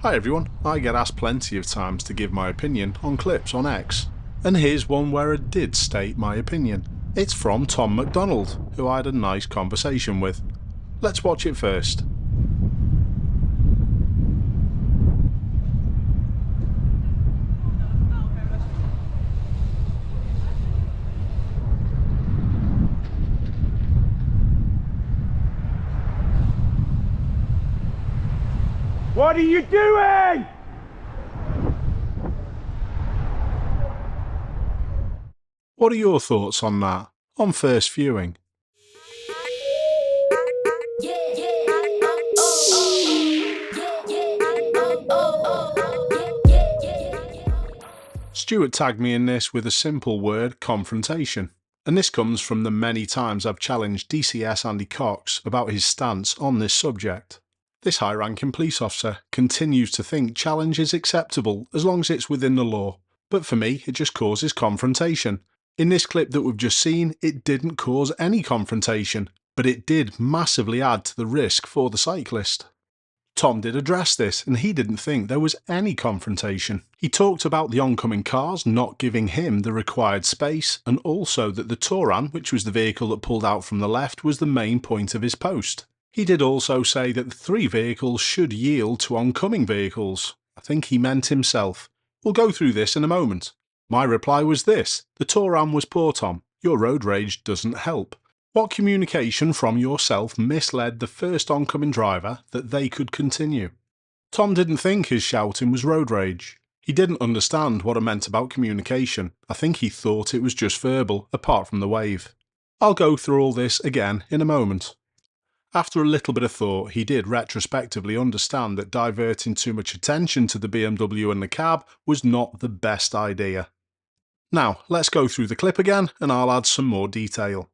Hi everyone, I get asked plenty of times to give my opinion on clips on X, and here's one where I did state my opinion. It's from Tom McDonald, who I had a nice conversation with. Let's watch it first. What are you doing? What are your thoughts on that, on first viewing? Stuart tagged me in this with a simple word, confrontation. And this comes from the many times I've challenged DCS Andy Cox about his stance on this subject. This high-ranking police officer continues to think challenge is acceptable as long as it's within the law, but for me it just causes confrontation. In this clip that we've just seen, it didn't cause any confrontation, but it did massively add to the risk for the cyclist. Tom did address this, and he didn't think there was any confrontation. He talked about the oncoming cars not giving him the required space, and also that the Touran, which was the vehicle that pulled out from the left, was the main point of his post. He did also say that the three vehicles should yield to oncoming vehicles. I think he meant himself. We'll go through this in a moment. My reply was this: the Touran was poor, Tom. Your road rage doesn't help. What communication from yourself misled the first oncoming driver that they could continue? Tom didn't think his shouting was road rage. He didn't understand what I meant about communication. I think he thought it was just verbal, apart from the wave. I'll go through all this again in a moment. After a little bit of thought, he did retrospectively understand that diverting too much attention to the BMW and the cab was not the best idea. Now, let's go through the clip again and I'll add some more detail.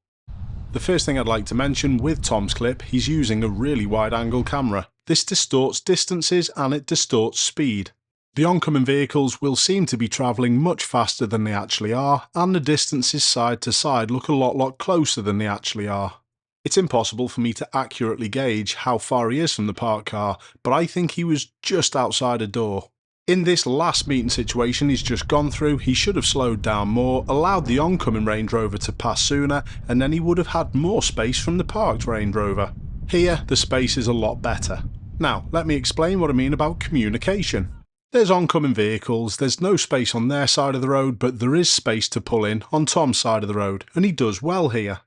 The first thing I'd like to mention with Tom's clip, he's using a really wide angle camera. This distorts distances and it distorts speed. The oncoming vehicles will seem to be travelling much faster than they actually are, and the distances side to side look a lot closer than they actually are. It's impossible for me to accurately gauge how far he is from the parked car, but I think he was just outside a door. In this last meeting situation he's just gone through, he should have slowed down more, allowed the oncoming Range Rover to pass sooner, and then he would have had more space from the parked Range Rover. Here, the space is a lot better. Now, let me explain what I mean about communication. There's oncoming vehicles, there's no space on their side of the road, but there is space to pull in on Tom's side of the road, and he does well here.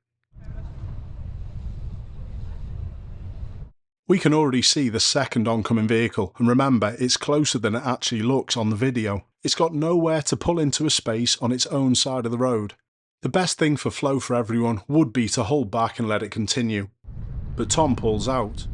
We can already see the second oncoming vehicle, and remember, it's closer than it actually looks on the video. It's got nowhere to pull into a space on its own side of the road. The best thing for flow for everyone would be to hold back and let it continue. But Tom pulls out.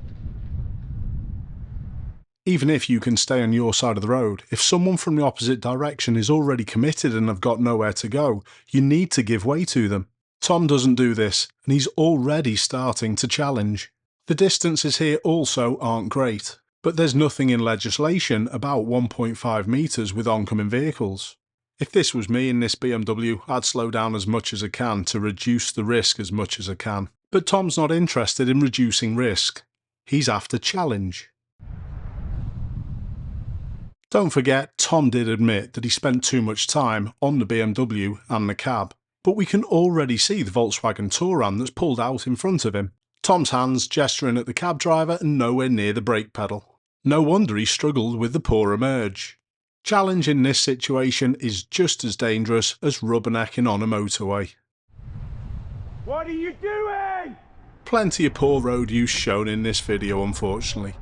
Even if you can stay on your side of the road, if someone from the opposite direction is already committed and have got nowhere to go, you need to give way to them. Tom doesn't do this, and he's already starting to challenge. The distances here also aren't great, but there's nothing in legislation about 1.5 metres with oncoming vehicles. If this was me in this BMW, I'd slow down as much as I can to reduce the risk as much as I can. But Tom's not interested in reducing risk. He's after challenge. Don't forget, Tom did admit that he spent too much time on the BMW and the cab, but we can already see the Volkswagen Touran that's pulled out in front of him. Tom's hands gesturing at the cab driver and nowhere near the brake pedal. No wonder he struggled with the poorer merge. Challenge in this situation is just as dangerous as rubbernecking on a motorway. What are you doing? Plenty of poor road use shown in this video, unfortunately.